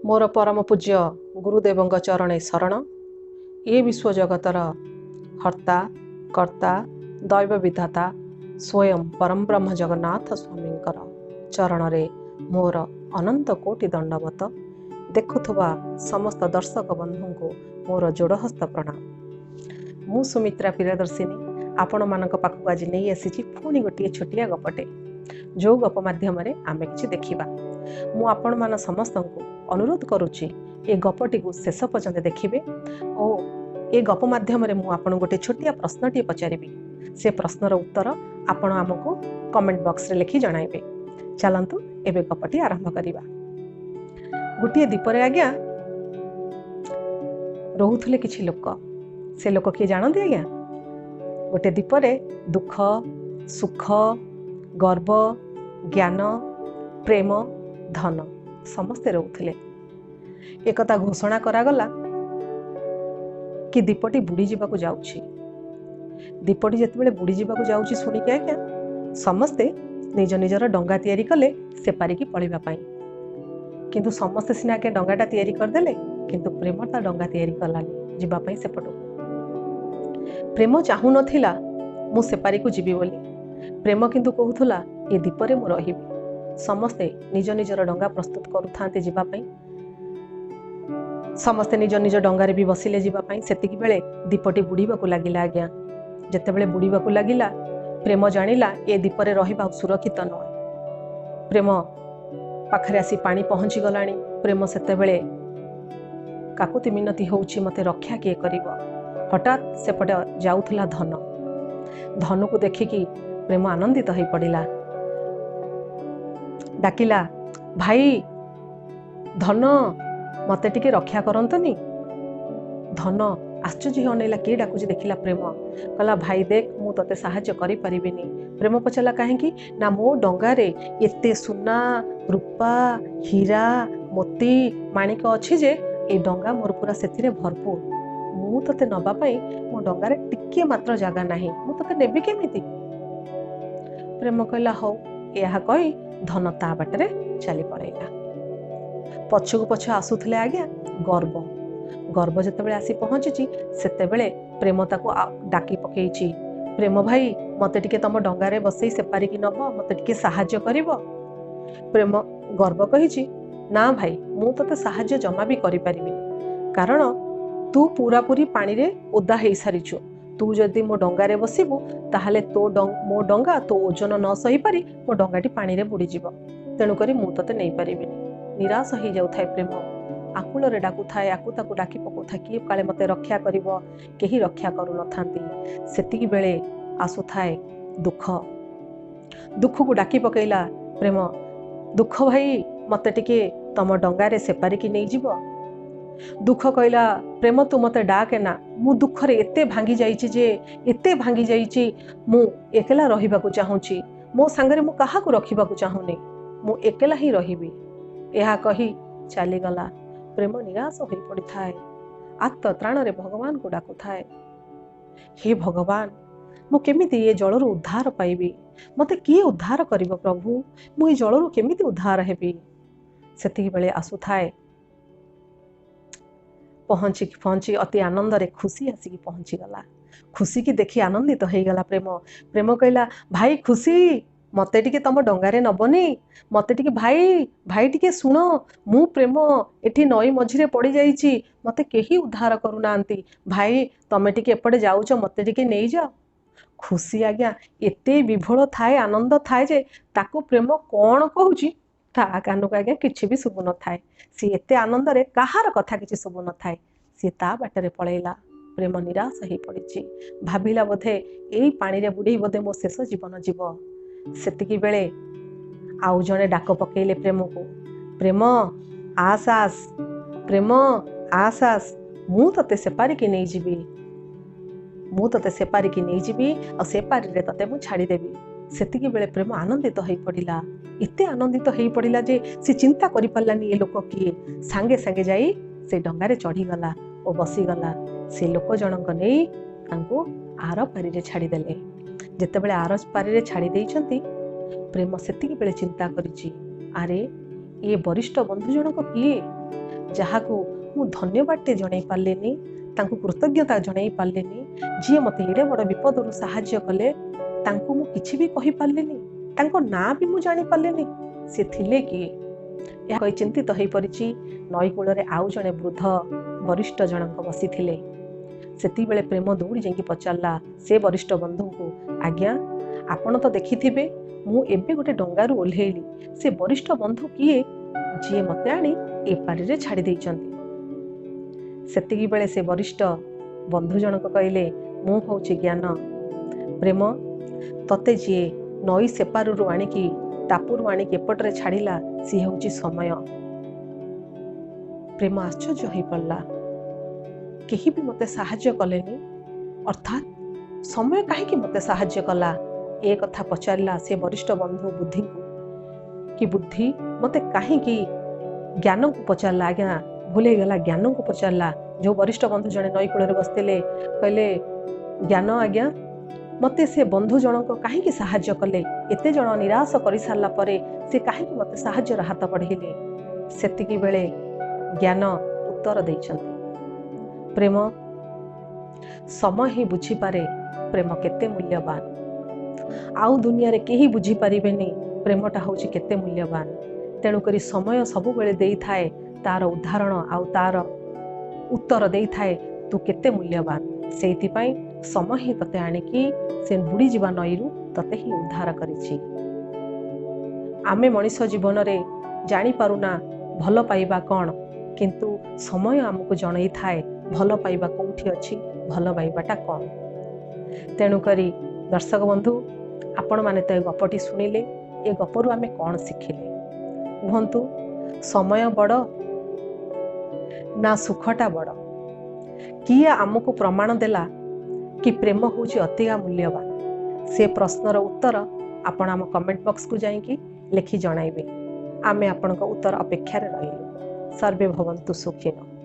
मोर परम पूज्य गुरुदेव चरणे शरण। ये विश्व जगतर हर्ता कर्ता दैव विधाता स्वयं परम ब्रह्म जगन्नाथ स्वामी चरण रे मोर अनंत कोटि दंडवत। देखुवा समस्त दर्शक बंधु को मोर जोड़हस्त प्रणाम। मु सुमित्रा प्रियदर्शिनी आपण मान पाखक आज नहीं आसी पुणी गोटे छोटिया गपटे जो गप माध्यम आम कि देखा। मु आपण मान समस्त को अनुरोध करुच्ची ए गपटी को शेष पर्यंत देखिए और ए गप माध्यम मु आपन गोटे छोटिया प्रश्नटी पचारि से प्रश्नर उत्तर आपण आमको कमेंट बॉक्स रे लिखि जणाइबे। चलंतु एबे गपटी आरंभ करिबा। गोटे दीपरे आज्ञा रोहुथले किछि लोक। से लोक किए जानते आज्ञा? गोटे दीपरे दुख सुख गर्व ज्ञान प्रेम धन समस्ते रोथले। एकता घोषणा करागला कि दीपटी बुड़ी जावाक जाउछि। दीपटी जेतेबेले बुड़ी जावाक जाउछि सुनिके आज्ञा समस्ते निज निजर डंगा तैयारी कले सेपारिकी पळिबा पई। किंतु समस्ते सिना के डंगाटा तैयारी करदेले किंतु प्रेम ता डंगा तैयारी कलानी जिबा पई सेपटो। प्रेम चाहू नथिला मु सेपारी को जीवी बोली। प्रेम किंतु कहूथला ए दीपरे मु रहिबी। समस्ते निज निजर डंगा प्रस्तुत करुथांते जीवा पई। समस्ते निज निज डंगारे भी बसिले जीवा पई। सेतिकी बेले दीपटी बुड़ीबाकू लागिला आज्ञा। जेतेबेले बुड़ीबाकू लागिला प्रेम जानिला ए दीपरे रहिबा सुरक्षित नय। प्रेम पाखरे आसी पानी पहुंची गलानी। प्रेम सेतेबेले काकुति मिनती होउछि मते रक्षा किए करिवो। हठात सेपटे जाउथला धन। धन को देखिकी प्रेम आनंदित होई पड़िला। डाकिला भाई धन मते टिके रक्षा करंतनी। धन आश्चर्य अनेला किए डाकुची देखिला प्रेम। कहला भाई देख मु तते साहाय्य करि परिबिनी। प्रेम पचला काहेकि ना मो डंगारे एते सुना रूपा हीरा मोती माणिक अछि जे ए डंगा मोर पूरा सेथिरे भरपूर। मु तते नबा पई मो डंगारे टिके मात्र जागा नाही। मु तते नेबी केमिति? प्रेम कहला हौ। एहा कहि धन ता बाटरे चली पड़ेला। पछकु पछ आसुथले आज्ञा गर्व। गर्व जेतेबेले आसी पहुंची सेतेबेले प्रेम ताको डाकी पकेइची। प्रेम भाई मते टिके तम डंगारे बसई सेपारी की नब मते टिके साहाय्य करिवो। प्रेम गर्व कहिची ना भाई मु तते साहाय्य जमा भी करि परिबिनी। कारण तू पूरा पूरी पानी रे ओदा हेई सारिछु। तू जदि मो डंगारे बसिबु ताहाले मो डंगा तो ओजन न सही पारी मो डंगाटी पानी रे बुड़ी जीव। तेणु करी मु तते नहीं परिबिनी। निराश हो जाउ थाए प्रेम। आकुल रे डाकु थाए आकु ताकु डाकी पकौ था कि काले मते रक्षा करिवो। केही रक्षा करू न थांती। सेतिकी बेले आसु थाए दुख। दुख को डाकी पकेइला प्रेम। दुख भाई मते टिके तम डंगारे सेपारी की नहीं जीव। दुख कहला प्रेम तू मते डाके ना। मु दुख रे एते भांगी जाइछि जे एते भांगी जाइछि मु एकला रहिबाकू चाहूछि। मो संगरे मु काहाकू रखिबाकू चाहूनी। मु एकला ही रहिबी। एहा कही चली गला। प्रेम निराश होई पड़ी थाए। आत्म त्राण रे भगवान को डाकु थाए। हे भगवान मु केमिति ये जलरू उद्धार पाइबी? मते किए उद्धार करिवो प्रभु? मु ये जलरू केमिति उद्धार हेबी? सेतिकी बेले आसु थाए पहुंची अति आनंद रे खुशी आसिकी पहुंची गला। खुशी की देखी आनंदित हो गला प्रेम। प्रेम कहला भाई खुशी मते टिके तम डंगारे नबनी। मते टिके भाई टिके सुनो मु प्रेम एठी नई मझिरे पड़ी जाइछि। मते केही उद्धार करू नांती। भाई तमे टिके एपटे जाउछ मते टिके नेई जाओ। खुशी आज्ञा एते विभोल थाए आनंद थाए जे ताको प्रेम कोन कहूछि ता कानक आज्ञा किछि भी सुबु न थाए। सी एते आनंद रे कहार कथा किछि सुबु न थाए। सी ता बाटरे पळेला। प्रेम निराश होई पड़िछि। भाबिला बोधे एई पानी रे बुडी बोधे मो शेष जीवन जीव। सेतिकी बेले आउ जणे डाक पकेइले प्रेम को। प्रेम आस आस प्रेम आस आस मु तते सेपारी की नहीं जीवी। मु तते सेपारी की नहीं जीवी और सेपारी रे तते मु छाड़ी देबी। सेतिकी बेले प्रेम आनंदित होई पड़िला। एते आनंदित होई पड़िला जे से चिंता करि पारलानी ए लोक किए। सांगे सांगे जाई से डंगारे चढ़ी गला और बसी गला। से लोक जनक नहीं तांको आर पारी रे छाड़ी देले। जेतेबेले आर पारी रे छाड़ी देइछंती प्रेम सेतिकी बेले चिंता करिछि अरे ये वरिष्ठ बंधु जनक किए? ଯାହାକୁ ମୁଁ ଧନ୍ୟବାଦଟେ ଜଣାଇ ପାରିଲିନି, ତାଙ୍କୁ କୃତଜ୍ଞତା ଜଣାଇ ପାରିଲିନି, ଯିଏ ମୋତେ ଏଡ଼େ ବଡ଼ ବିପଦରୁ ସାହାଯ୍ୟ କଲେ ତାଙ୍କୁ ମୁଁ କିଛି ବି କହିପାରିଲିନି, ତାଙ୍କ ନାଁ ବି ମୁଁ ଜାଣିପାରିଲିନି ସେ ଥିଲେ କିଏ। ଏହା କହି ଚିନ୍ତିତ ହୋଇପଡ଼ିଛି। ନଈ କୂଳରେ ଆଉ ଜଣେ ବୃଦ୍ଧ ବରିଷ୍ଠ ଜଣକ ବସିଥିଲେ। ସେତିକିବେଳେ ପ୍ରେମ ଦୌଡ଼ି ଯାଇକି ପଚାରିଲା ସେ ବରିଷ୍ଠ ବନ୍ଧୁଙ୍କୁ, ଆଜ୍ଞା ଆପଣ ତ ଦେଖିଥିବେ ମୁଁ ଏବେ ଗୋଟେ ଡଙ୍ଗାରୁ ଓହ୍ଲେଇଲି, ସେ ବରିଷ୍ଠ ବନ୍ଧୁ କିଏ ଯିଏ ମୋତେ ଆଣି ଏପାରିରେ ଛାଡ଼ି ଦେଇଛନ୍ତି? ସେତିକିବେଳେ ସେ ବରିଷ୍ଠ ବନ୍ଧୁ ଜଣକ କହିଲେ, ମୁଁ ହେଉଛି ଜ୍ଞାନ। ପ୍ରେମ, ତତେ ଯିଏ ନଈ ସେପାରରୁ ଆଣିକି ଟାପୁରୁ ଆଣିକି ଏପଟରେ ଛାଡ଼ିଲା ସିଏ ହେଉଛି ସମୟ। ପ୍ରେମ ଆଶ୍ଚର୍ଯ୍ୟ ହୋଇପଡ଼ିଲା, କେହି ବି ମୋତେ ସାହାଯ୍ୟ କଲେନି, ଅର୍ଥାତ୍ ସମୟ କାହିଁକି ମୋତେ ସାହାଯ୍ୟ କଲା? ଏ କଥା ପଚାରିଲା ସେ ବରିଷ୍ଠ ବନ୍ଧୁ ବୁଦ୍ଧିଙ୍କୁ। କି ବୁଦ୍ଧି ମୋତେ କାହିଁକି ଜ୍ଞାନକୁ ପଚାରିଲା? ଆଜ୍ଞା ଭୁଲ ହେଇଗଲା, ଜ୍ଞାନକୁ ପଚାରିଲା। ଯେଉଁ ବରିଷ୍ଠ ବନ୍ଧୁ ଜଣେ ନଈ କୂଳରେ ବସିଥିଲେ କହିଲେ, ଜ୍ଞାନ ଆଜ୍ଞା ମୋତେ ସେ ବନ୍ଧୁ ଜଣକ କାହିଁକି ସାହାଯ୍ୟ କଲେ? ଏତେ ଜଣ ନିରାଶ କରିସାରିଲା ପରେ ସେ କାହିଁକି ମୋତେ ସାହାଯ୍ୟର ହାତ ବଢ଼େଇଲେ? ସେତିକି ବେଳେ ଜ୍ଞାନ ଉତ୍ତର ଦେଇଛନ୍ତି, ପ୍ରେମ, ସମୟ ହିଁ ବୁଝିପାରେ ପ୍ରେମ କେତେ ମୂଲ୍ୟବାନ। ଆଉ ଦୁନିଆରେ କେହି ବୁଝିପାରିବେନି ପ୍ରେମଟା ହେଉଛି କେତେ ମୂଲ୍ୟବାନ। ତେଣୁକରି ସମୟ ସବୁବେଳେ ଦେଇଥାଏ ତାର ଉଦାହରଣ ଆଉ ତାର ଉତ୍ତର ଦେଇଥାଏ ତୁ କେତେ ମୂଲ୍ୟବାନ। ସେଇଥିପାଇଁ ସମୟ ହିଁ ତତେ ଆଣିକି ସେ ବୁଡ଼ିଯିବା ନଈରୁ ତତେ ହିଁ ଉଦ୍ଧାର କରିଛି। ଆମେ ମଣିଷ ଜୀବନରେ ଜାଣିପାରୁନା ଭଲ ପାଇବା କ'ଣ, କିନ୍ତୁ ସମୟ ଆମକୁ ଜଣେଇଥାଏ ଭଲ ପାଇବା କେଉଁଠି ଅଛି, ଭଲ ପାଇବାଟା କ'ଣ। ତେଣୁକରି ଦର୍ଶକ ବନ୍ଧୁ, ଆପଣମାନେ ତ ଏ ଗପଟି ଶୁଣିଲେ, ଏ ଗପରୁ ଆମେ କ'ଣ ଶିଖିଲେ କୁହନ୍ତୁ? ସମୟ ବଡ଼ ନା ସୁଖଟା ବଡ଼? କିଏ ଆମକୁ ପ୍ରମାଣ ଦେଲା କି ପ୍ରେମ ହେଉଛି ଅତିକା ମୂଲ୍ୟବାନ? ସେ ପ୍ରଶ୍ନର ଉତ୍ତର ଆପଣ ଆମ କମେଣ୍ଟ ବକ୍ସକୁ ଯାଇକି ଲେଖି ଜଣାଇବେ। ଆମେ ଆପଣଙ୍କ ଉତ୍ତର ଅପେକ୍ଷାରେ ରହିଲୁ। ସର୍ବେ ଭବନ୍ତୁ ସୁଖିନଃ।